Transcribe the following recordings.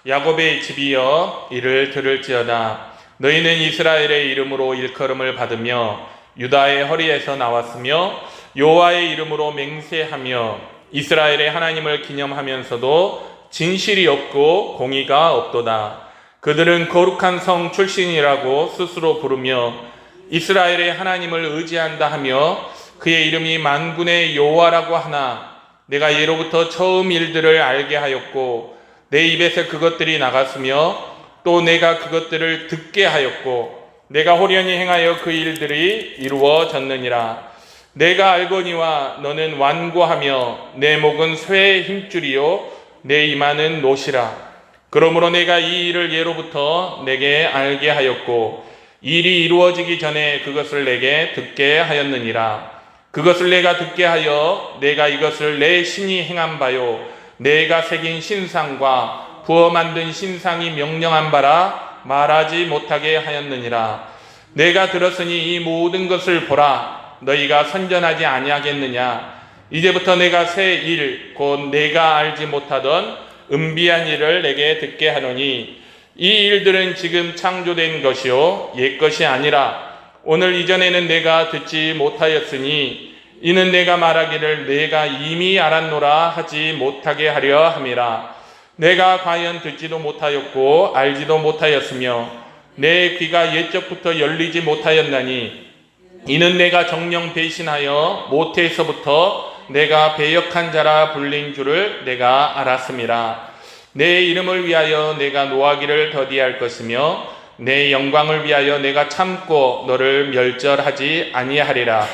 야곱의 집이여 이를 들을지어다. 너희는 이스라엘의 이름으로 일컬음을 받으며 유다의 허리에서 나왔으며 여호와의 이름으로 맹세하며 이스라엘의 하나님을 기념하면서도 진실이 없고 공의가 없도다. 그들은 거룩한 성 출신이라고 스스로 부르며 이스라엘의 하나님을 의지한다 하며 그의 이름이 만군의 여호와라고 하나 내가 예로부터 처음 일들을 알게 하였고 내 입에서 그것들이 나갔으며 또 내가 그것들을 듣게 하였고 내가 호련히 행하여 그 일들이 이루어졌느니라. 내가 알거니와 너는 완고하며 내 목은 쇠의 힘줄이요 내 이마는 노시라. 그러므로 내가 이 일을 예로부터 내게 알게 하였고 일이 이루어지기 전에 그것을 내게 듣게 하였느니라. 그것을 내가 듣게 하여 내가 이것을 내 신이 행한 바요 내가 새긴 신상과 부어 만든 신상이 명령한 바라 말하지 못하게 하였느니라. 내가 들었으니 이 모든 것을 보라. 너희가 선전하지 아니하겠느냐. 이제부터 내가 새 일 곧 내가 알지 못하던 은비한 일을 내게 듣게 하노니 이 일들은 지금 창조된 것이요 옛 것이 아니라 오늘 이전에는 내가 듣지 못하였으니 이는 내가 말하기를 내가 이미 알았노라 하지 못하게 하려 함이라. 내가 과연 듣지도 못하였고 알지도 못하였으며 내 귀가 옛적부터 열리지 못하였나니 이는 내가 정령 배신하여 모태에서부터 내가 배역한 자라 불린 줄을 내가 알았음이라. 내 이름을 위하여 내가 노하기를 더디할 것이며 내 영광을 위하여 내가 참고 너를 멸절하지 아니하리라.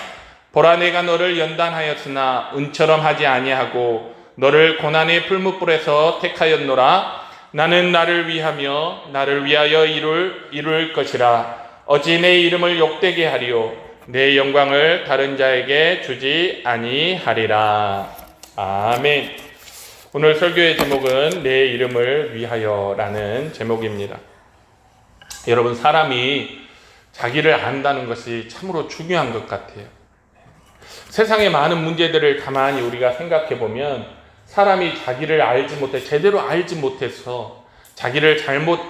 보라 내가 너를 연단하였으나 은처럼 하지 아니하고 너를 고난의 풀무불에서 택하였노라. 나는 나를 위하며 나를 위하여 이룰 것이라. 어찌 내 이름을 욕되게 하리요 내 영광을 다른 자에게 주지 아니하리라. 아멘. 오늘 설교의 제목은 내 이름을 위하여라는 제목입니다. 여러분, 사람이 자기를 안다는 것이 참으로 중요한 것 같아요. 세상의 많은 문제들을 가만히 우리가 생각해 보면 사람이 자기를 제대로 알지 못해서 자기를 잘못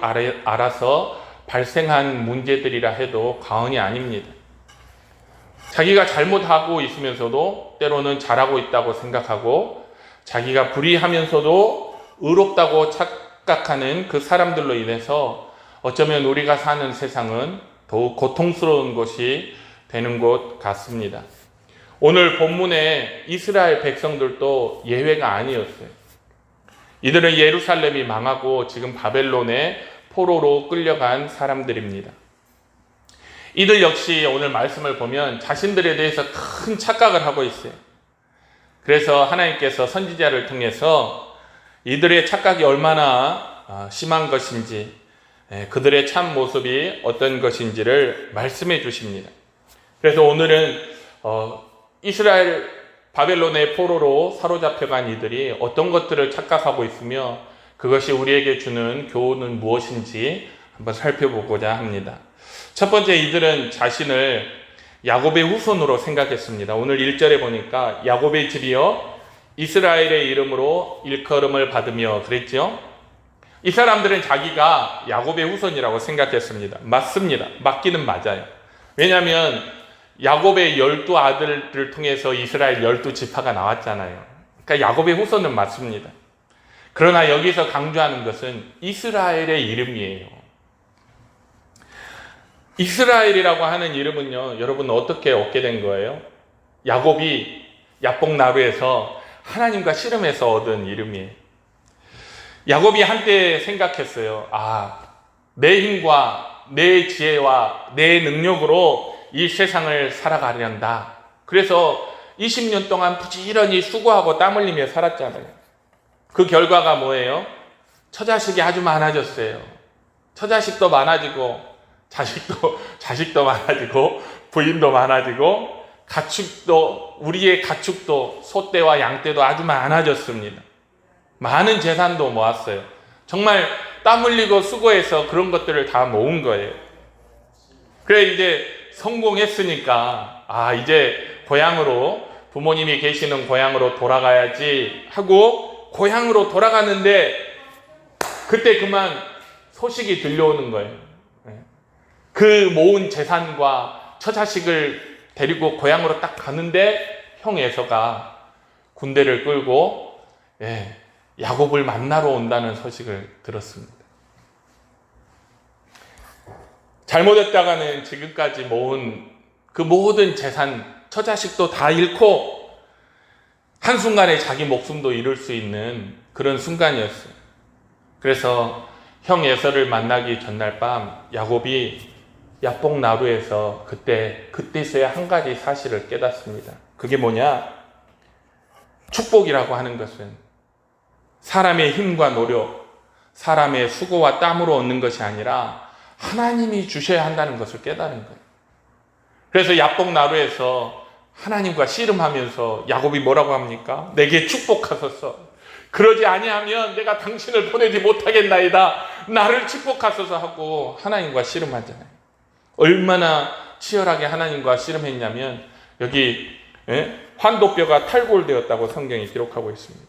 알아서 발생한 문제들이라 해도 과언이 아닙니다. 자기가 잘못하고 있으면서도 때로는 잘하고 있다고 생각하고 자기가 불의하면서도 의롭다고 착각하는 그 사람들로 인해서 어쩌면 우리가 사는 세상은 더욱 고통스러운 것이 되는 것 같습니다. 오늘 본문에 이스라엘 백성들도 예외가 아니었어요. 이들은 예루살렘이 망하고 지금 바벨론의 포로로 끌려간 사람들입니다. 이들 역시 오늘 말씀을 보면 자신들에 대해서 큰 착각을 하고 있어요. 그래서 하나님께서 선지자를 통해서 이들의 착각이 얼마나 심한 것인지 그들의 참 모습이 어떤 것인지를 말씀해 주십니다. 그래서 오늘은 이스라엘 바벨론의 포로로 사로잡혀간 이들이 어떤 것들을 착각하고 있으며 그것이 우리에게 주는 교훈은 무엇인지 한번 살펴보고자 합니다. 첫 번째, 이들은 자신을 야곱의 후손으로 생각했습니다. 오늘 1절에 보니까 야곱의 집이여 이스라엘의 이름으로 일컬음을 받으며 그랬죠. 이 사람들은 자기가 야곱의 후손이라고 생각했습니다. 맞습니다. 맞기는 맞아요. 왜냐하면 야곱의 12아들을 통해서 이스라엘 12지파가 나왔잖아요. 그러니까 야곱의 후손은 맞습니다. 그러나 여기서 강조하는 것은 이스라엘의 이름이에요. 이스라엘이라고 하는 이름은요, 여러분 어떻게 얻게 된 거예요? 야곱이 야복나루에서 하나님과 씨름해서 얻은 이름이에요. 야곱이 한때 생각했어요. 내 힘과 내 지혜와 내 능력으로 이 세상을 살아가련다. 그래서 20년 동안 부지런히 수고하고 땀 흘리며 살았잖아요. 그 결과가 뭐예요? 처자식이 아주 많아졌어요. 처자식도 많아지고 자식도 많아지고 부인도 많아지고 우리의 가축도 소떼와 양떼도 아주 많아졌습니다. 많은 재산도 모았어요. 정말 땀 흘리고 수고해서 그런 것들을 다 모은 거예요. 그래 이제 성공했으니까 이제 고향으로, 부모님이 계시는 고향으로 돌아가야지 하고 고향으로 돌아가는데 그때 그만 소식이 들려오는 거예요. 그 모은 재산과 처자식을 데리고 고향으로 딱 가는데 형 에서가 군대를 끌고 야곱을 만나러 온다는 소식을 들었습니다. 잘못했다가는 지금까지 모은 그 모든 재산, 처자식도 다 잃고 한순간에 자기 목숨도 잃을 수 있는 그런 순간이었어요. 그래서 형 에서를 만나기 전날 밤 야곱이 야복 나루에서 그때서야 한 가지 사실을 깨닫습니다. 그게 뭐냐? 축복이라고 하는 것은 사람의 힘과 노력, 사람의 수고와 땀으로 얻는 것이 아니라 하나님이 주셔야 한다는 것을 깨달은 거예요. 그래서 야복 나루에서 하나님과 씨름하면서 야곱이 뭐라고 합니까? 내게 축복하소서. 그러지 아니하면 내가 당신을 보내지 못하겠나이다. 나를 축복하소서 하고 하나님과 씨름하잖아요. 얼마나 치열하게 하나님과 씨름했냐면 여기 환도뼈가 탈골되었다고 성경이 기록하고 있습니다.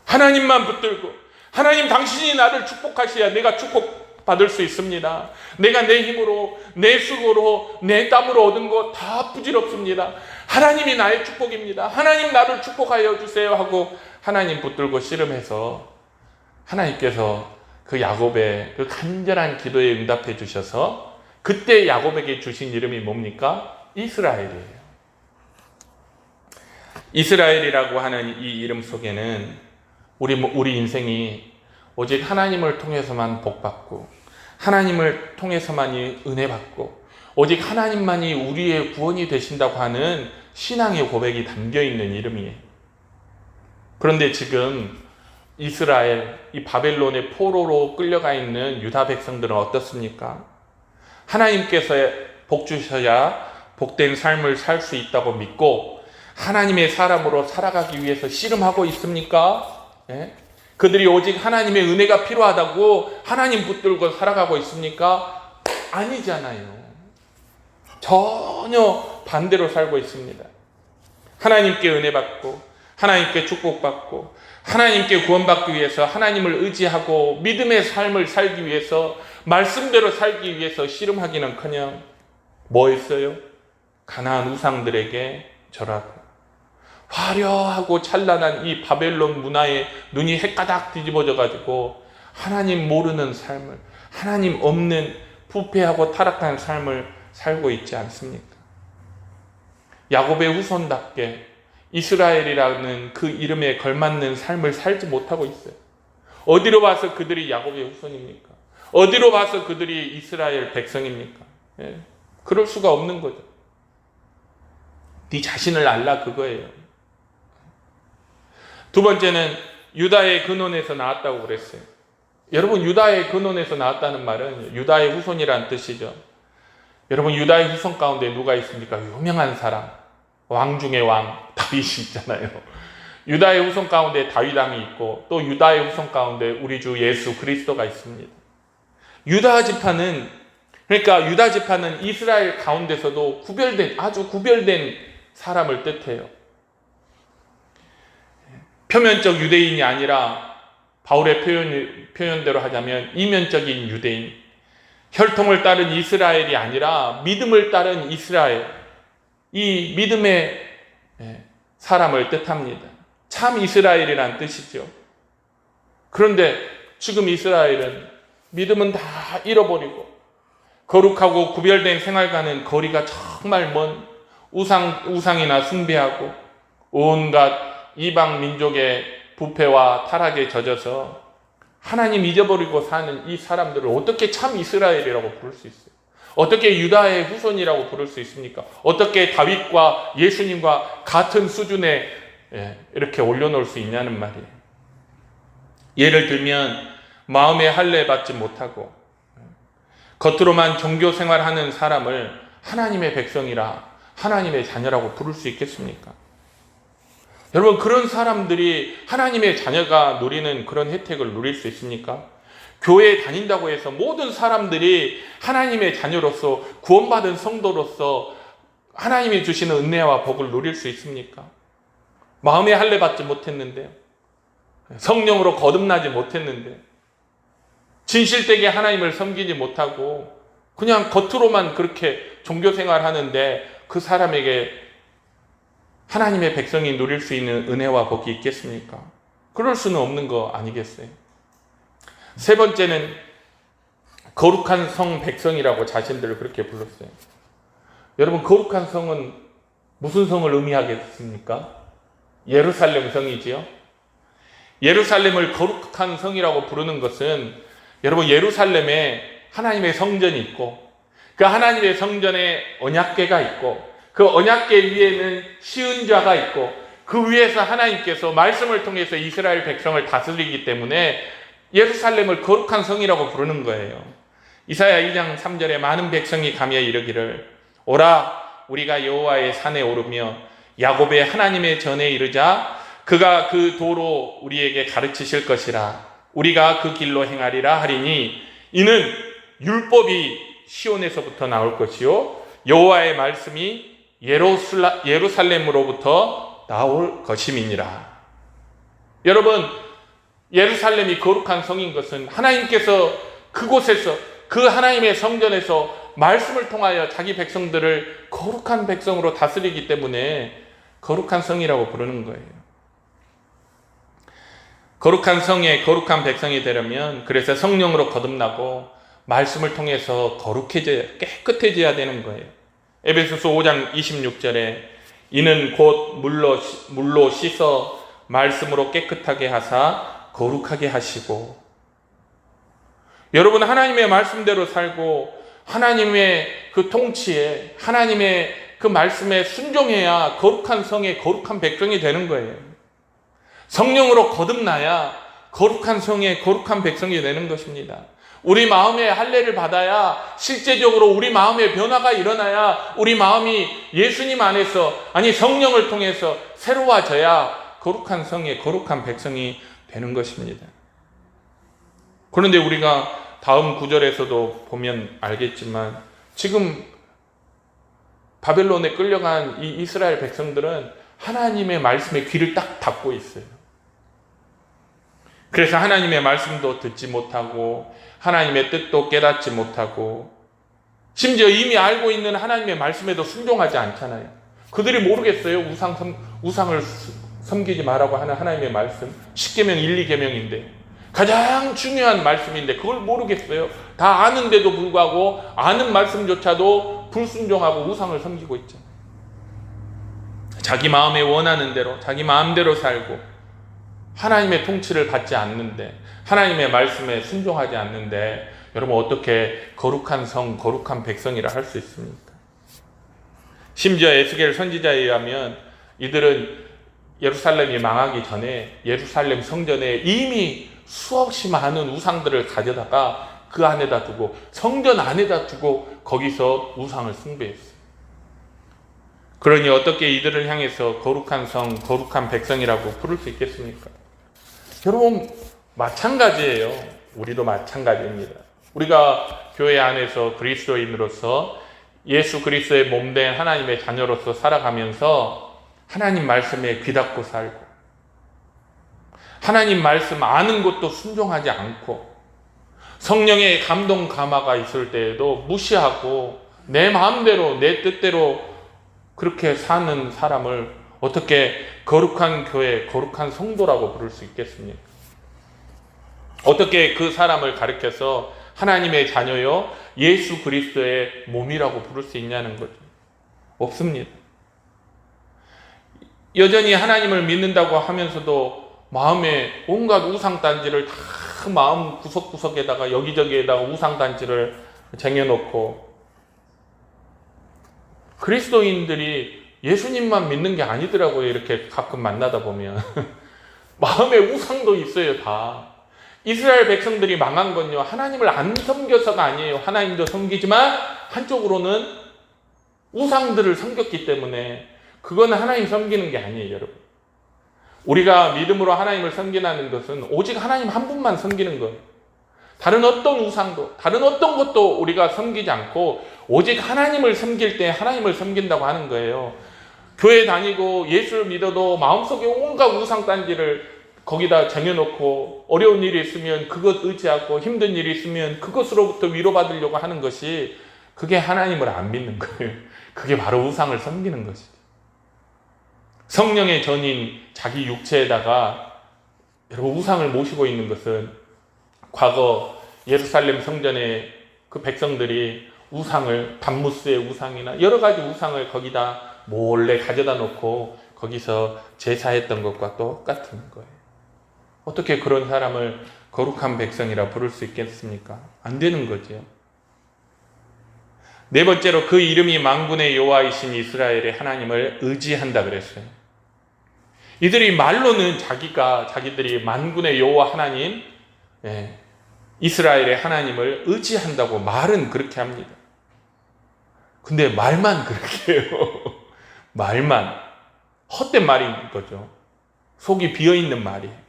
하나님만 붙들고 하나님 당신이 나를 축복하셔야 내가 축복받을 수 있습니다. 내가 내 힘으로 내 수고로 내 땀으로 얻은 것 다 부질없습니다. 하나님이 나의 축복입니다. 하나님 나를 축복하여 주세요 하고 하나님 붙들고 씨름해서 하나님께서 그 야곱의 그 간절한 기도에 응답해 주셔서 그때 야곱에게 주신 이름이 뭡니까? 이스라엘이에요. 이스라엘이라고 하는 이 이름 속에는 우리 인생이 오직 하나님을 통해서만 복받고 하나님을 통해서만이 은혜받고 오직 하나님만이 우리의 구원이 되신다고 하는 신앙의 고백이 담겨있는 이름이에요. 그런데 지금 이스라엘, 이 바벨론의 포로로 끌려가 있는 유다 백성들은 어떻습니까? 하나님께서 복 주셔야 복된 삶을 살 수 있다고 믿고 하나님의 사람으로 살아가기 위해서 씨름하고 있습니까? 그들이 오직 하나님의 은혜가 필요하다고 하나님 붙들고 살아가고 있습니까? 아니잖아요. 전혀 반대로 살고 있습니다. 하나님께 은혜 받고 하나님께 축복받고 하나님께 구원받기 위해서 하나님을 의지하고 믿음의 삶을 살기 위해서 말씀대로 살기 위해서 씨름하기는커녕 뭐 했어요? 가나안 우상들에게 절하고 화려하고 찬란한 이 바벨론 문화에 눈이 헷가닥 뒤집어져 가지고 하나님 모르는 삶을, 하나님 없는 부패하고 타락한 삶을 살고 있지 않습니까? 야곱의 후손답게 이스라엘이라는 그 이름에 걸맞는 삶을 살지 못하고 있어요. 어디로 봐서 그들이 야곱의 후손입니까? 어디로 봐서 그들이 이스라엘 백성입니까? 그럴 수가 없는 거죠. 네 자신을 알라 그거예요. 두 번째는 유다의 근원에서 나왔다고 그랬어요. 여러분, 유다의 근원에서 나왔다는 말은 유다의 후손이란 뜻이죠. 여러분, 유다의 후손 가운데 누가 있습니까? 유명한 사람, 왕 중의 왕, 다윗이 있잖아요. 유다의 후손 가운데 다윗 왕이 있고 또 유다의 후손 가운데 우리 주 예수 그리스도가 있습니다. 유다 지파는, 그러니까 유다 지파는 이스라엘 가운데서도 아주 구별된 사람을 뜻해요. 표면적 유대인이 아니라 바울의 표현대로 하자면 이면적인 유대인, 혈통을 따른 이스라엘이 아니라 믿음을 따른 이스라엘, 이 믿음의 사람을 뜻합니다. 참 이스라엘이란 뜻이죠. 그런데 지금 이스라엘은 믿음은 다 잃어버리고 거룩하고 구별된 생활과는 거리가 정말 먼 우상이나 숭배하고 온갖 이방 민족의 부패와 타락에 젖어서 하나님 잊어버리고 사는 이 사람들을 어떻게 참 이스라엘이라고 부를 수 있어요? 어떻게 유다의 후손이라고 부를 수 있습니까? 어떻게 다윗과 예수님과 같은 수준에 이렇게 올려놓을 수 있냐는 말이에요. 예를 들면 마음에 할례 받지 못하고 겉으로만 종교 생활하는 사람을 하나님의 백성이라 하나님의 자녀라고 부를 수 있겠습니까? 여러분, 그런 사람들이 하나님의 자녀가 누리는 그런 혜택을 누릴 수 있습니까? 교회에 다닌다고 해서 모든 사람들이 하나님의 자녀로서 구원받은 성도로서 하나님이 주시는 은혜와 복을 누릴 수 있습니까? 마음에 할례 받지 못했는데요. 성령으로 거듭나지 못했는데, 진실되게 하나님을 섬기지 못하고 그냥 겉으로만 그렇게 종교생활 하는데 그 사람에게 하나님의 백성이 누릴 수 있는 은혜와 복이 있겠습니까? 그럴 수는 없는 거 아니겠어요? 세 번째는 거룩한 성 백성이라고 자신들을 그렇게 불렀어요. 여러분, 거룩한 성은 무슨 성을 의미하겠습니까? 예루살렘 성이지요. 예루살렘을 거룩한 성이라고 부르는 것은, 여러분, 예루살렘에 하나님의 성전이 있고 그 하나님의 성전에 언약궤가 있고 그 언약궤 위에는 시은좌가 있고 그 위에서 하나님께서 말씀을 통해서 이스라엘 백성을 다스리기 때문에 예루살렘을 거룩한 성이라고 부르는 거예요. 이사야 2장 3절에 많은 백성이 가며 이르기를 오라 우리가 여호와의 산에 오르며 야곱의 하나님의 전에 이르자 그가 그 도로 우리에게 가르치실 것이라 우리가 그 길로 행하리라 하리니 이는 율법이 시온에서부터 나올 것이요 여호와의 말씀이 예루살렘으로부터 나올 것임이니라. 여러분, 예루살렘이 거룩한 성인 것은 하나님께서 그곳에서 그 하나님의 성전에서 말씀을 통하여 자기 백성들을 거룩한 백성으로 다스리기 때문에 거룩한 성이라고 부르는 거예요. 거룩한 성에 거룩한 백성이 되려면 그래서 성령으로 거듭나고 말씀을 통해서 깨끗해져야 되는 거예요. 에베소서 5장 26절에 이는 곧 물로 씻어 말씀으로 깨끗하게 하사 거룩하게 하시고, 여러분, 하나님의 말씀대로 살고 하나님의 그 통치에 하나님의 그 말씀에 순종해야 거룩한 성의 거룩한 백성이 되는 거예요. 성령으로 거듭나야 거룩한 성의 거룩한 백성이 되는 것입니다. 우리 마음에 할례를 받아야 실제적으로 우리 마음의 변화가 일어나야 우리 마음이 예수님 안에서, 아니 성령을 통해서 새로워져야 거룩한 성의 거룩한 백성이 되는 것입니다. 그런데 우리가 다음 구절에서도 보면 알겠지만 지금 바벨론에 끌려간 이 이스라엘 백성들은 하나님의 말씀에 귀를 딱 닫고 있어요. 그래서 하나님의 말씀도 듣지 못하고 하나님의 뜻도 깨닫지 못하고 심지어 이미 알고 있는 하나님의 말씀에도 순종하지 않잖아요. 그들이 모르겠어요. 우상을 섬기지 말라고 하는 하나님의 말씀 10계명 1, 2계명인데 가장 중요한 말씀인데 그걸 모르겠어요. 다 아는데도 불구하고 아는 말씀조차도 불순종하고 우상을 섬기고 있죠. 자기 마음에 원하는 대로 자기 마음대로 살고 하나님의 통치를 받지 않는데, 하나님의 말씀에 순종하지 않는데 여러분 어떻게 거룩한 성, 거룩한 백성이라 할 수 있습니까? 심지어 에스겔 선지자에 의하면 이들은 예루살렘이 망하기 전에 예루살렘 성전에 이미 수없이 많은 우상들을 가져다가 그 안에다 두고 성전 안에다 두고 거기서 우상을 숭배했어요. 그러니 어떻게 이들을 향해서 거룩한 성, 거룩한 백성이라고 부를 수 있겠습니까? 여러분, 마찬가지예요. 우리도 마찬가지입니다. 우리가 교회 안에서 그리스도인으로서 예수 그리스도의 몸된 하나님의 자녀로서 살아가면서 하나님 말씀에 귀닫고 살고 하나님 말씀 아는 것도 순종하지 않고 성령의 감동 감화가 있을 때에도 무시하고 내 마음대로 내 뜻대로 그렇게 사는 사람을 어떻게 거룩한 교회, 거룩한 성도라고 부를 수 있겠습니까? 어떻게 그 사람을 가리켜서 하나님의 자녀요 예수 그리스도의 몸이라고 부를 수 있냐는 거죠. 없습니다. 여전히 하나님을 믿는다고 하면서도 마음에 온갖 우상단지를 다 마음 구석구석에다가 여기저기에다가 우상단지를 쟁여놓고, 그리스도인들이 예수님만 믿는 게 아니더라고요. 이렇게 가끔 만나다 보면 마음에 우상도 있어요. 다. 이스라엘 백성들이 망한 건요 하나님을 안 섬겨서가 아니에요. 하나님도 섬기지만 한쪽으로는 우상들을 섬겼기 때문에 그거는 하나님 섬기는 게 아니에요. 여러분, 우리가 믿음으로 하나님을 섬기라는 것은 오직 하나님 한 분만 섬기는 거예요. 다른 어떤 우상도 다른 어떤 것도 우리가 섬기지 않고 오직 하나님을 섬길 때 하나님을 섬긴다고 하는 거예요. 교회 다니고 예수를 믿어도 마음속에 온갖 우상단지를 거기다 쟁여놓고 어려운 일이 있으면 그것 의지하고 힘든 일이 있으면 그것으로부터 위로받으려고 하는 것이 그게 하나님을 안 믿는 거예요. 그게 바로 우상을 섬기는 것이죠. 성령의 전인 자기 육체에다가 여러분 우상을 모시고 있는 것은 과거 예루살렘 성전에 그 백성들이 우상을 밤무스의 우상이나 여러 가지 우상을 거기다 몰래 가져다 놓고 거기서 제사했던 것과 똑같은 거예요. 어떻게 그런 사람을 거룩한 백성이라 부를 수 있겠습니까? 안 되는 거죠. 네 번째로 그 이름이 만군의 여호와이신 이스라엘의 하나님을 의지한다 그랬어요. 이들이 말로는 자기들이 만군의 여호와 하나님, 이스라엘의 하나님을 의지한다고 말은 그렇게 합니다. 근데 말만 그렇게 해요. 말만. 헛된 말인 거죠. 속이 비어있는 말이에요.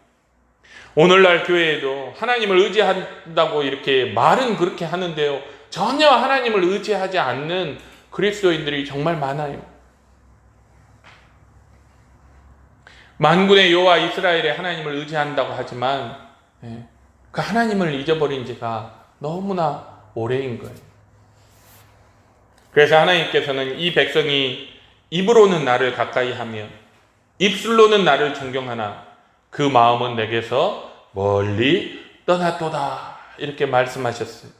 오늘날 교회에도 하나님을 의지한다고 이렇게 말은 그렇게 하는데요. 전혀 하나님을 의지하지 않는 그리스도인들이 정말 많아요. 만군의 여호와 이스라엘의 하나님을 의지한다고 하지만 그 하나님을 잊어버린 지가 너무나 오래인 거예요. 그래서 하나님께서는 이 백성이 입으로는 나를 가까이 하며 입술로는 나를 존경하나 그 마음은 내게서 멀리 떠났도다 이렇게 말씀하셨어요.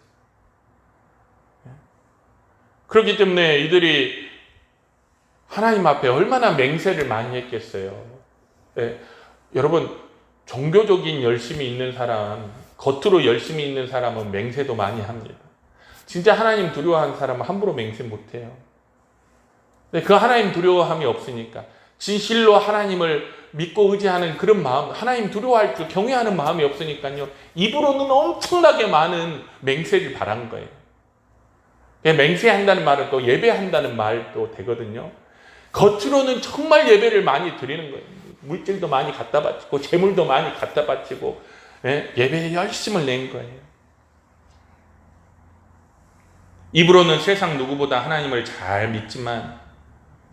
그렇기 때문에 이들이 하나님 앞에 얼마나 맹세를 많이 했겠어요. 여러분 종교적인 열심이 있는 사람, 겉으로 열심히 있는 사람은 맹세도 많이 합니다. 진짜 하나님 두려워하는 사람은 함부로 맹세 못해요. 그 하나님 두려워함이 없으니까 진실로 하나님을 믿고 의지하는 그런 마음, 하나님 두려워할 줄 경외하는 마음이 없으니까요. 입으로는 엄청나게 많은 맹세를 바란 거예요. 맹세한다는 말은 또 예배한다는 말도 되거든요. 겉으로는 정말 예배를 많이 드리는 거예요. 물질도 많이 갖다 바치고 재물도 많이 갖다 바치고 예배에 열심을 낸 거예요. 입으로는 세상 누구보다 하나님을 잘 믿지만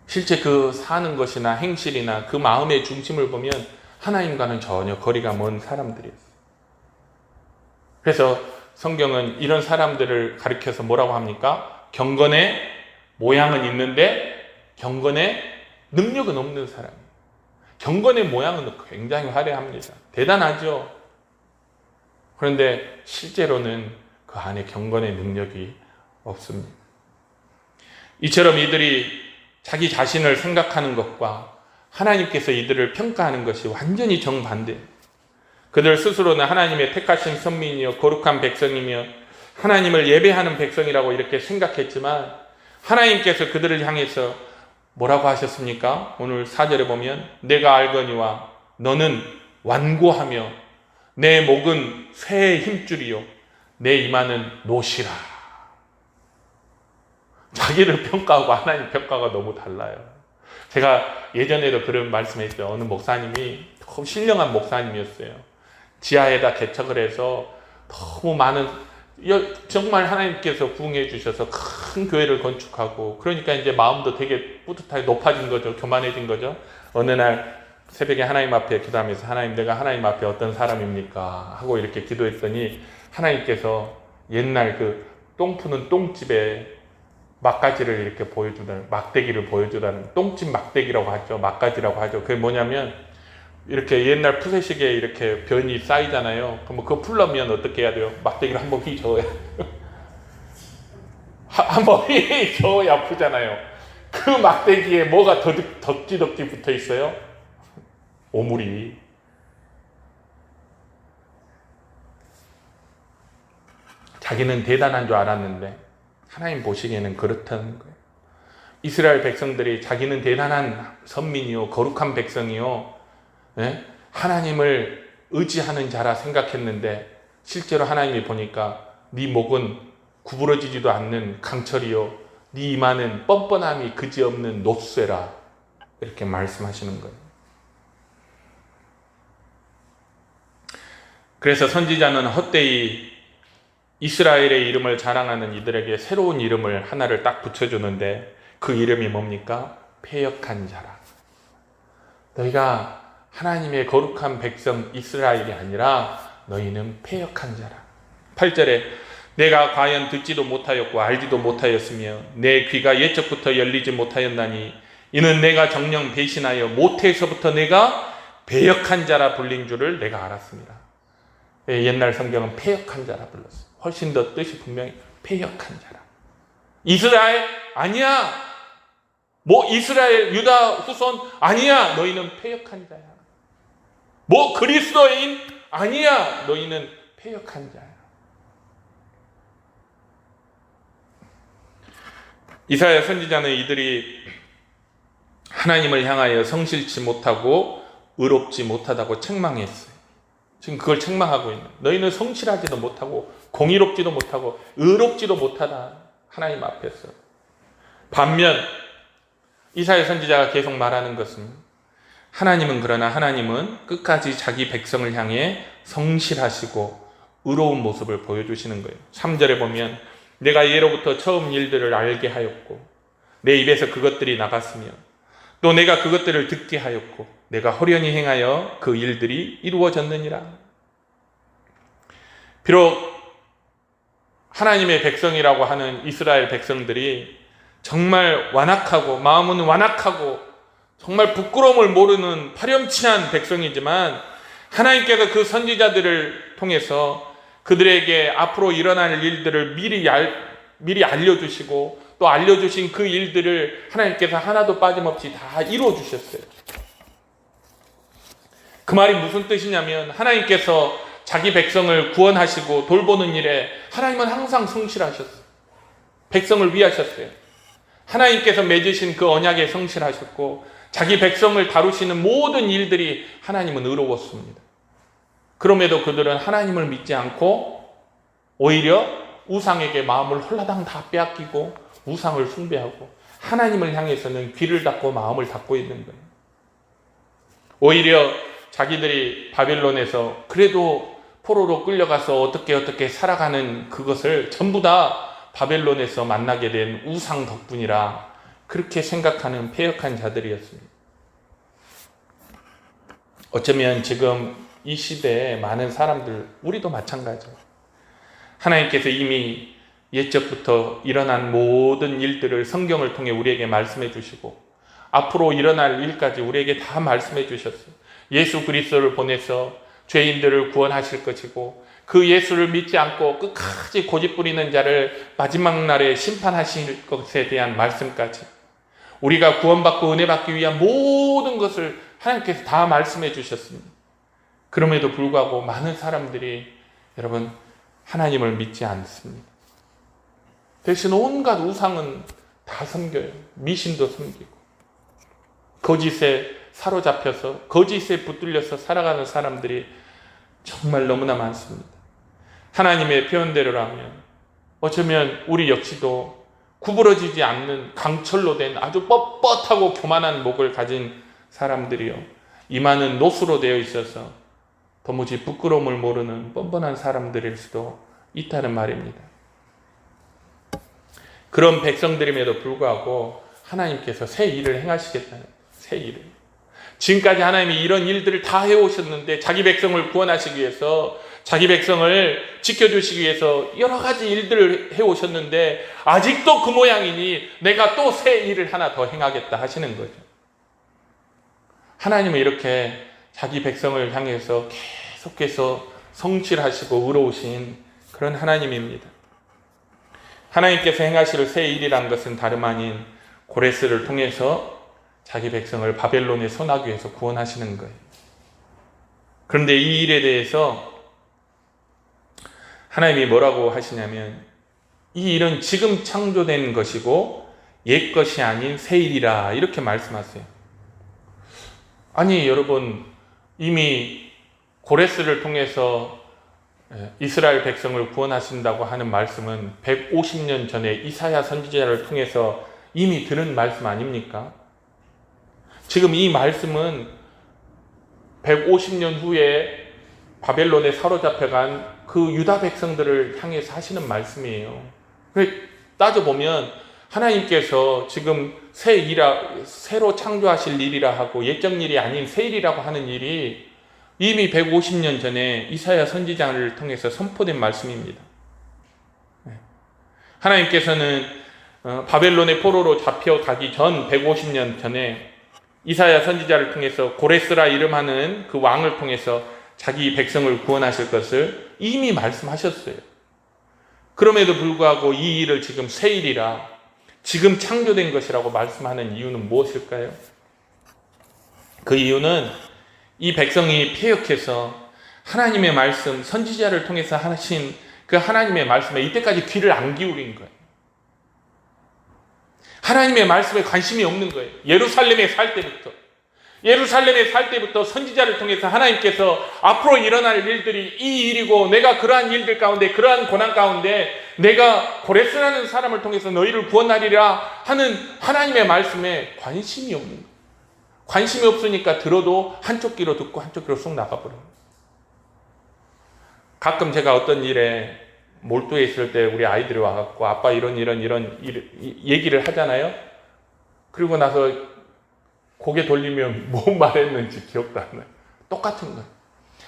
실제 그 사는 것이나 행실이나 그 마음의 중심을 보면 하나님과는 전혀 거리가 먼 사람들이었어요. 그래서 성경은 이런 사람들을 가리켜서 뭐라고 합니까? 경건의 모양은 있는데 경건의 능력은 없는 사람이에요. 경건의 모양은 굉장히 화려합니다. 대단하죠. 그런데 실제로는 그 안에 경건의 능력이 없습니다. 이처럼 이들이 자기 자신을 생각하는 것과 하나님께서 이들을 평가하는 것이 완전히 정반대예요. 그들 스스로는 하나님의 택하신 선민이요 거룩한 백성이며 하나님을 예배하는 백성이라고 이렇게 생각했지만 하나님께서 그들을 향해서 뭐라고 하셨습니까? 오늘 4절에 보면 내가 알거니와 너는 완고하며 내 목은 쇠의 힘줄이요 내 이마는 노시라. 자기를 평가하고 하나님 평가가 너무 달라요. 제가 예전에도 그런 말씀했죠. 어느 목사님이 너무 신령한 목사님이었어요. 지하에다 개척을 해서 너무 많은 정말 하나님께서 부응해 주셔서 큰 교회를 건축하고 그러니까 이제 마음도 되게 뿌듯하게 높아진 거죠. 교만해진 거죠. 어느 날 새벽에 하나님 앞에 기도하면서 하나님 내가 하나님 앞에 어떤 사람입니까? 하고 이렇게 기도했더니 하나님께서 옛날 그 똥 푸는 똥집에 막가지를 이렇게 보여주다는 막대기를 보여주다는 똥집 막대기라고 하죠. 막가지라고 하죠. 그게 뭐냐면 이렇게 옛날 푸세식에 이렇게 변이 쌓이잖아요. 그럼 그거 풀려면 어떻게 해야 돼요? 막대기를 한번 휘저어야 한번 휘저어야 푸잖아요. 그 막대기에 뭐가 덕지 붙어 있어요? 오물이. 자기는 대단한 줄 알았는데 하나님 보시기에는 그렇다는 거예요. 이스라엘 백성들이 자기는 대단한 선민이요 거룩한 백성이요 하나님을 의지하는 자라 생각했는데 실제로 하나님이 보니까 네 목은 구부러지지도 않는 강철이요 네 이마는 뻔뻔함이 그지없는 노쇠라 이렇게 말씀하시는 거예요. 그래서 선지자는 헛되이 이스라엘의 이름을 자랑하는 이들에게 새로운 이름을 하나를 딱 붙여주는데 그 이름이 뭡니까? 패역한 자라. 너희가 하나님의 거룩한 백성 이스라엘이 아니라 너희는 패역한 자라. 8절에 내가 과연 듣지도 못하였고 알지도 못하였으며 내 귀가 옛적부터 열리지 못하였나니 이는 내가 정녕 배신하여 모태에서부터 내가 패역한 자라 불린 줄을 내가 알았습니다. 옛날 성경은 패역한 자라 불렀어요. 훨씬 더 뜻이 분명히 패역한 자라. 이스라엘 아니야. 뭐 이스라엘 유다 후손 아니야. 너희는 패역한 자야. 뭐 그리스도인 아니야. 너희는 패역한 자야. 이사야 선지자는 이들이 하나님을 향하여 성실치 못하고 의롭지 못하다고 책망했어요. 지금 그걸 책망하고 있는. 너희는 성실하지도 못하고 공의롭지도 못하고 의롭지도 못하다. 하나님 앞에서. 반면 이사야 선지자가 계속 말하는 것은 그러나 하나님은 끝까지 자기 백성을 향해 성실하시고 의로운 모습을 보여주시는 거예요. 3절에 보면 내가 예로부터 처음 일들을 알게 하였고 내 입에서 그것들이 나갔으며 또 내가 그것들을 듣게 하였고 내가 호련히 행하여 그 일들이 이루어졌느니라. 비록 하나님의 백성이라고 하는 이스라엘 백성들이 정말 완악하고 마음은 완악하고 정말 부끄러움을 모르는 파렴치한 백성이지만 하나님께서 그 선지자들을 통해서 그들에게 앞으로 일어날 일들을 미리 알려주시고 또 알려주신 그 일들을 하나님께서 하나도 빠짐없이 다 이루어주셨어요. 그 말이 무슨 뜻이냐면 하나님께서 자기 백성을 구원하시고 돌보는 일에 하나님은 항상 성실하셨어요. 백성을 위하셨어요. 하나님께서 맺으신 그 언약에 성실하셨고 자기 백성을 다루시는 모든 일들이 하나님은 의로웠습니다. 그럼에도 그들은 하나님을 믿지 않고 오히려 우상에게 마음을 홀라당 다 빼앗기고 우상을 숭배하고 하나님을 향해서는 귀를 닫고 마음을 닫고 있는 거예요. 오히려 자기들이 바벨론에서 그래도 포로로 끌려가서 어떻게 살아가는 그것을 전부 다 바벨론에서 만나게 된 우상 덕분이라 그렇게 생각하는 패역한 자들이었습니다. 어쩌면 지금 이 시대에 많은 사람들, 우리도 마찬가지예요. 하나님께서 이미 옛적부터 일어난 모든 일들을 성경을 통해 우리에게 말씀해 주시고 앞으로 일어날 일까지 우리에게 다 말씀해 주셨어요. 예수 그리스도를 보내서 죄인들을 구원하실 것이고 그 예수를 믿지 않고 끝까지 고집부리는 자를 마지막 날에 심판하실 것에 대한 말씀까지 우리가 구원받고 은혜 받기 위한 모든 것을 하나님께서 다 말씀해 주셨습니다. 그럼에도 불구하고 많은 사람들이 여러분 하나님을 믿지 않습니다. 대신 온갖 우상은 다 섬겨요. 미신도 섬기고 거짓에 사로잡혀서 거짓에 붙들려서 살아가는 사람들이 정말 너무나 많습니다. 하나님의 표현대로라면 어쩌면 우리 역시도 구부러지지 않는 강철로 된 아주 뻣뻣하고 교만한 목을 가진 사람들이요 이마는 노수로 되어 있어서 도무지 부끄러움을 모르는 뻔뻔한 사람들일 수도 있다는 말입니다. 그런 백성들임에도 불구하고 하나님께서 새 일을 행하시겠다는 새 일을. 지금까지 하나님이 이런 일들을 다 해오셨는데 자기 백성을 구원하시기 위해서 자기 백성을 지켜주시기 위해서 여러 가지 일들을 해오셨는데 아직도 그 모양이니 내가 또 새 일을 하나 더 행하겠다 하시는 거죠. 하나님은 이렇게 자기 백성을 향해서 계속해서 성실하시고 의로우신 그런 하나님입니다. 하나님께서 행하실 새 일이란 것은 다름 아닌 고레스를 통해서 자기 백성을 바벨론에 손하기 위해서 구원하시는 거예요. 그런데 이 일에 대해서 하나님이 뭐라고 하시냐면 이 일은 지금 창조된 것이고 옛 것이 아닌 새 일이라 이렇게 말씀하세요. 아니 여러분 이미 고레스를 통해서 이스라엘 백성을 구원하신다고 하는 말씀은 150년 전에 이사야 선지자를 통해서 이미 들은 말씀 아닙니까? 지금 이 말씀은 150년 후에 바벨론에 사로잡혀간 그 유다 백성들을 향해서 하시는 말씀이에요. 따져보면 하나님께서 지금 새로 창조하실 일이라 하고 예적 일이 아닌 새 일이라고 하는 일이 이미 150년 전에 이사야 선지자를 통해서 선포된 말씀입니다. 하나님께서는 바벨론의 포로로 잡혀가기 전 150년 전에 이사야 선지자를 통해서 고레스라 이름하는 그 왕을 통해서 자기 백성을 구원하실 것을 이미 말씀하셨어요. 그럼에도 불구하고 이 일을 지금 새 일이라 지금 창조된 것이라고 말씀하는 이유는 무엇일까요? 그 이유는 이 백성이 패역해서 하나님의 말씀, 선지자를 통해서 하신 그 하나님의 말씀에 이때까지 귀를 안 기울인 거예요. 하나님의 말씀에 관심이 없는 거예요. 예루살렘에 살 때부터 선지자를 통해서 하나님께서 앞으로 일어날 일들이 이 일이고 내가 그러한 일들 가운데 그러한 고난 가운데 내가 고레스라는 사람을 통해서 너희를 구원하리라 하는 하나님의 말씀에 관심이 없는 거예요. 관심이 없으니까 들어도 한쪽 귀로 듣고 한쪽 귀로 쑥 나가버려요. 가끔 제가 어떤 일에 몰두해 있을 때 우리 아이들이 와갖고 아빠 이런 얘기를 하잖아요. 그리고 나서 고개 돌리면 뭐 말했는지 기억도 안 나요. 똑같은 거예요.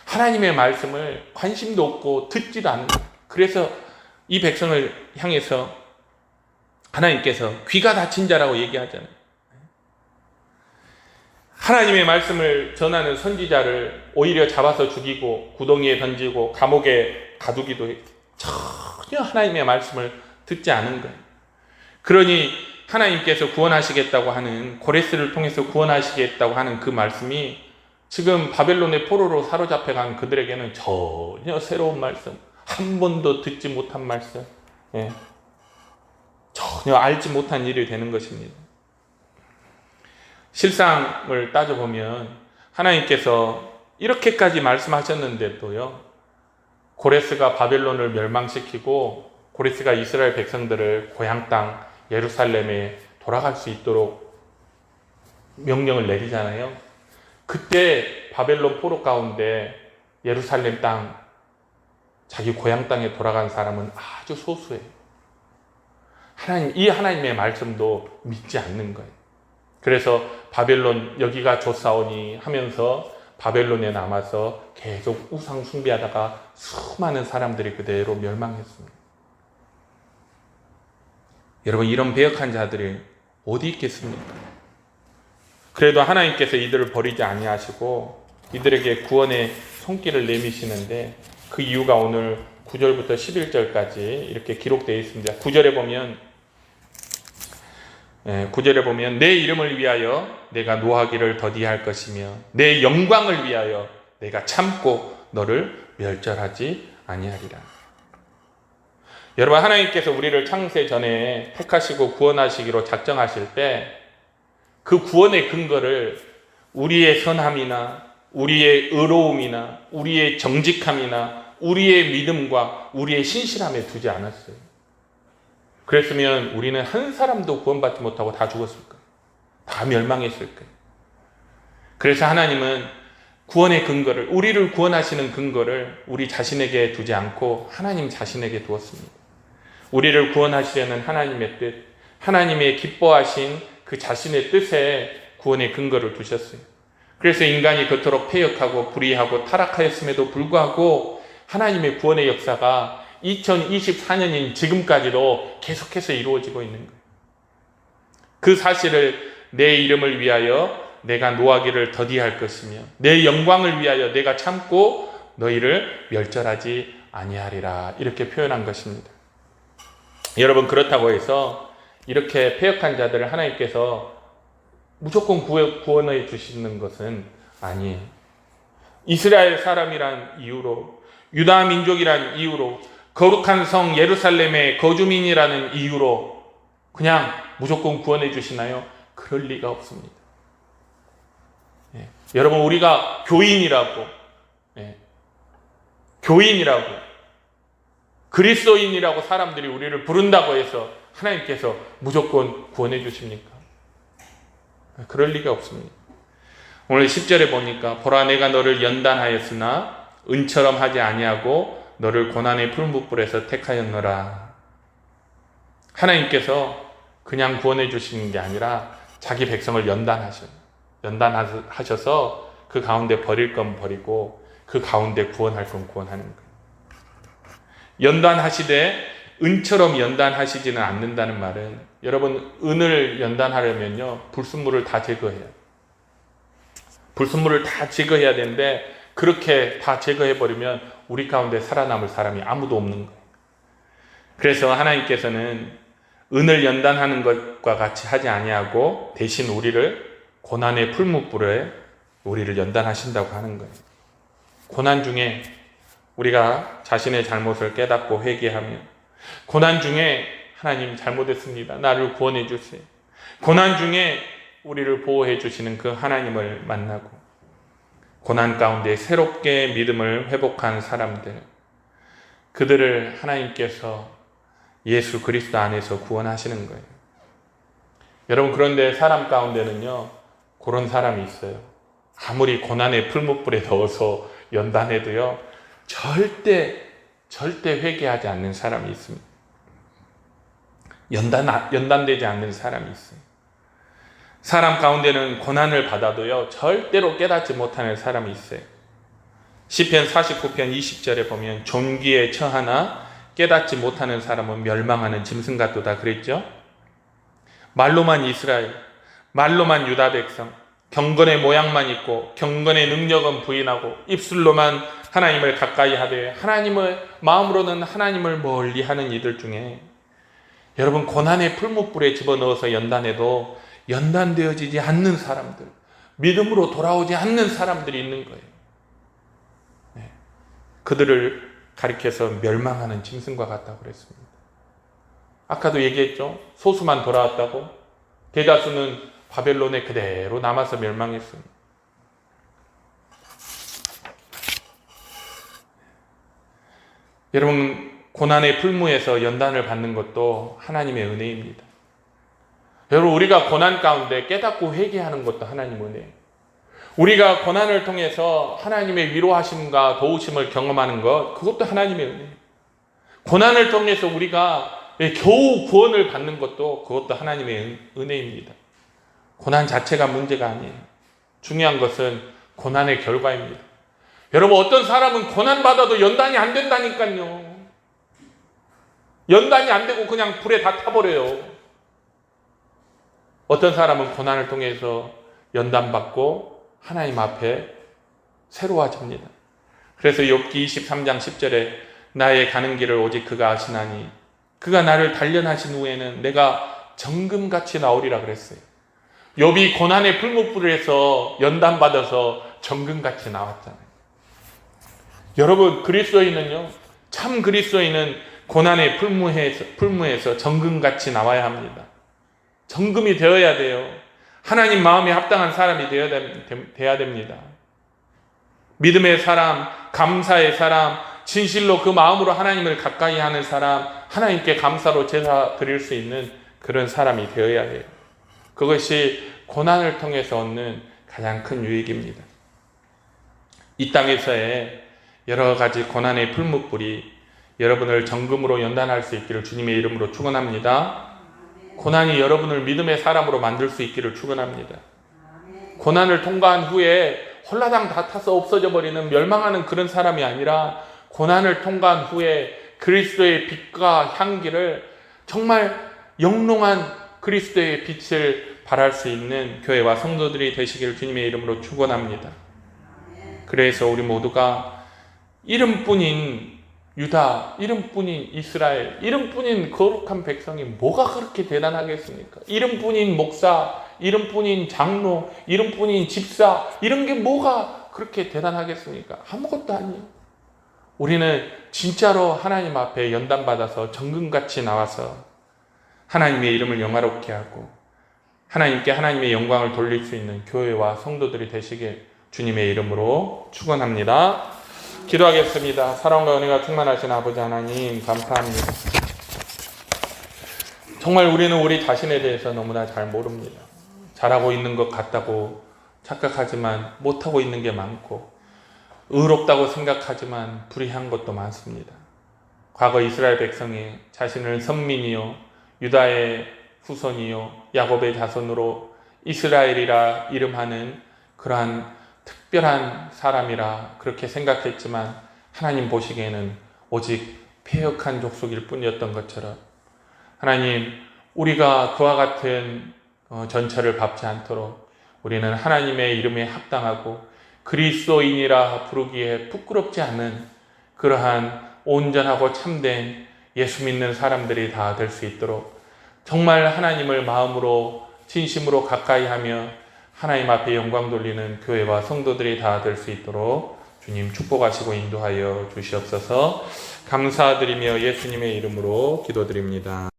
하나님의 말씀을 관심도 없고 듣지도 않는 거예요. 그래서 이 백성을 향해서 하나님께서 귀가 닫힌 자라고 얘기하잖아요. 하나님의 말씀을 전하는 선지자를 오히려 잡아서 죽이고 구덩이에 던지고 감옥에 가두기도 해요. 전혀 하나님의 말씀을 듣지 않은 거예요. 그러니 하나님께서 구원하시겠다고 하는 고레스를 통해서 구원하시겠다고 하는 그 말씀이 지금 바벨론의 포로로 사로잡혀간 그들에게는 전혀 새로운 말씀, 한 번도 듣지 못한 말씀, 전혀 알지 못한 일이 되는 것입니다. 실상을 따져보면 하나님께서 이렇게까지 말씀하셨는데도요, 고레스가 바벨론을 멸망시키고 고레스가 이스라엘 백성들을 고향 땅 예루살렘에 돌아갈 수 있도록 명령을 내리잖아요. 그때 바벨론 포로 가운데 예루살렘 땅, 자기 고향 땅에 돌아간 사람은 아주 소수예요. 이 하나님의 말씀도 믿지 않는 거예요. 그래서 바벨론 여기가 좋사오니 하면서 바벨론에 남아서 계속 우상 숭배하다가 수많은 사람들이 그대로 멸망했습니다. 여러분, 이런 배역한 자들이 어디 있겠습니까? 그래도 하나님께서 이들을 버리지 아니하시고 이들에게 구원의 손길을 내미시는데 그 이유가 오늘 9절부터 11절까지 이렇게 기록되어 있습니다. 9절에 보면 내 이름을 위하여 내가 노하기를 더디할 것이며 내 영광을 위하여 내가 참고 너를 멸절하지 아니하리라. 여러분, 하나님께서 우리를 창세 전에 택하시고 구원하시기로 작정하실 때 그 구원의 근거를 우리의 선함이나 우리의 의로움이나 우리의 정직함이나 우리의 믿음과 우리의 신실함에 두지 않았어요. 그랬으면 우리는 한 사람도 구원받지 못하고 다 죽었을 거예요. 다 멸망했을 거예요. 그래서 하나님은 구원의 근거를, 우리를 구원하시는 근거를 우리 자신에게 두지 않고 하나님 자신에게 두었습니다. 우리를 구원하시려는 하나님의 뜻, 하나님의 기뻐하신 그 자신의 뜻에 구원의 근거를 두셨어요. 그래서 인간이 그토록 패역하고 불의하고 타락하였음에도 불구하고 하나님의 구원의 역사가 2024년인 지금까지도 계속해서 이루어지고 있는 거예요. 그 사실을 내 이름을 위하여 내가 노하기를 더디할 것이며 내 영광을 위하여 내가 참고 너희를 멸절하지 아니하리라, 이렇게 표현한 것입니다. 여러분, 그렇다고 해서 이렇게 패역한 자들을 하나님께서 무조건 구원해 주시는 것은 아니에요. 이스라엘 사람이란 이유로, 유다 민족이란 이유로, 거룩한 성 예루살렘의 거주민이라는 이유로 그냥 무조건 구원해 주시나요? 그럴 리가 없습니다. 여러분, 우리가 교인이라고 그리스도인이라고 사람들이 우리를 부른다고 해서 하나님께서 무조건 구원해 주십니까? 그럴 리가 없습니다. 오늘 10절에 보니까 보라, 내가 너를 연단하였으나 은처럼 하지 아니하고 너를 고난의 풀무불에서 택하였노라. 하나님께서 그냥 구원해 주시는 게 아니라 자기 백성을 연단하셔서 그 가운데 버릴 건 버리고 그 가운데 구원할 건 구원하는 거예요. 연단하시되 은처럼 연단하시지는 않는다는 말은, 여러분, 은을 연단하려면요 불순물을 다 제거해야 돼요. 불순물을 다 제거해야 되는데 그렇게 다 제거해버리면 우리 가운데 살아남을 사람이 아무도 없는 거예요. 그래서 하나님께서는 은을 연단하는 것과 같이 하지 아니하고 대신 우리를 고난의 풀무불에 우리를 연단하신다고 하는 거예요. 고난 중에 우리가 자신의 잘못을 깨닫고 회개하며, 고난 중에 하나님 잘못했습니다, 나를 구원해 주세요, 고난 중에 우리를 보호해 주시는 그 하나님을 만나고, 고난 가운데 새롭게 믿음을 회복한 사람들, 그들을 하나님께서 예수 그리스도 안에서 구원하시는 거예요. 여러분, 그런데 사람 가운데는요 그런 사람이 있어요. 아무리 고난의 풀무불에 넣어서 연단해도요 절대 회개하지 않는 사람이 있습니다. 연단되지 않는 사람이 있어요. 사람 가운데는 고난을 받아도요 절대로 깨닫지 못하는 사람이 있어요. 시편 49편 20절에 보면 존귀에 처하나 깨닫지 못하는 사람은 멸망하는 짐승 같도다 그랬죠. 말로만 이스라엘, 말로만 유다 백성, 경건의 모양만 있고 경건의 능력은 부인하고 입술로만 하나님을 가까이 하되 하나님을 마음으로는 하나님을 멀리하는 이들 중에, 여러분, 고난의 풀무불에 집어넣어서 연단해도 연단되어지지 않는 사람들, 믿음으로 돌아오지 않는 사람들이 있는 거예요. 네. 그들을 가리켜서 멸망하는 짐승과 같다고 그랬습니다. 아까도 얘기했죠. 소수만 돌아왔다고. 대다수는 바벨론에 그대로 남아서 멸망했습니다. 여러분, 고난의 풀무에서 연단을 받는 것도 하나님의 은혜입니다. 여러분, 우리가 고난 가운데 깨닫고 회개하는 것도 하나님의 은혜예요. 우리가 고난을 통해서 하나님의 위로하심과 도우심을 경험하는 것, 그것도 하나님의 은혜예요. 고난을 통해서 우리가 겨우 구원을 받는 것도 그것도 하나님의 은혜입니다. 고난 자체가 문제가 아니에요. 중요한 것은 고난의 결과입니다. 여러분, 어떤 사람은 고난받아도 연단이 안 된다니까요. 연단이 안 되고 그냥 불에 다 타버려요. 어떤 사람은 고난을 통해서 연단받고 하나님 앞에 새로워집니다. 그래서 욥기 23장 10절에 나의 가는 길을 오직 그가 아시나니 그가 나를 단련하신 후에는 내가 정금같이 나오리라 그랬어요. 욥이 고난의 풀무불에서 연단받아서 정금같이 나왔잖아요. 여러분, 그리스도인은요, 참 그리스도인은 고난의 풀무에서 정금같이 나와야 합니다. 정금이 되어야 돼요. 하나님 마음에 합당한 사람이 되어야 됩니다. 믿음의 사람, 감사의 사람, 진실로 그 마음으로 하나님을 가까이 하는 사람, 하나님께 감사로 제사 드릴 수 있는 그런 사람이 되어야 해요. 그것이 고난을 통해서 얻는 가장 큰 유익입니다. 이 땅에서의 여러 가지 고난의 풀무불이 여러분을 정금으로 연단할 수 있기를 주님의 이름으로 축원합니다. 고난이 여러분을 믿음의 사람으로 만들 수 있기를 축원합니다. 고난을 통과한 후에 홀라당 다 타서 없어져 버리는 멸망하는 그런 사람이 아니라 고난을 통과한 후에 그리스도의 빛과 향기를, 정말 영롱한 그리스도의 빛을 발할 수 있는 교회와 성도들이 되시기를 주님의 이름으로 축원합니다. 그래서 우리 모두가 이름뿐인 유다, 이름뿐인 이스라엘, 이름뿐인 거룩한 백성이 뭐가 그렇게 대단하겠습니까? 이름뿐인 목사, 이름뿐인 장로, 이름뿐인 집사, 이런 게 뭐가 그렇게 대단하겠습니까? 아무것도 아니에요. 우리는 진짜로 하나님 앞에 연단받아서 정금같이 나와서 하나님의 이름을 영화롭게 하고 하나님께 하나님의 영광을 돌릴 수 있는 교회와 성도들이 되시길 주님의 이름으로 축원합니다. 기도하겠습니다. 사랑과 은혜가 충만하신 아버지 하나님, 감사합니다. 정말 우리는 우리 자신에 대해서 너무나 잘 모릅니다. 잘하고 있는 것 같다고 착각하지만 못하고 있는 게 많고, 의롭다고 생각하지만 불의한 것도 많습니다. 과거 이스라엘 백성이 자신을 선민이요 유다의 후손이요 야곱의 자손으로 이스라엘이라 이름하는 그러한 특별한 사람이라 그렇게 생각했지만 하나님 보시기에는 오직 패역한 족속일 뿐이었던 것처럼 하나님 우리가 그와 같은 전철을 밟지 않도록 우리는 하나님의 이름에 합당하고 그리스도인이라 부르기에 부끄럽지 않은 그러한 온전하고 참된 예수 믿는 사람들이 다 될 수 있도록 정말 하나님을 마음으로 진심으로 가까이 하며 하나님 앞에 영광 돌리는 교회와 성도들이 다 될 수 있도록 주님 축복하시고 인도하여 주시옵소서. 감사드리며 예수님의 이름으로 기도드립니다.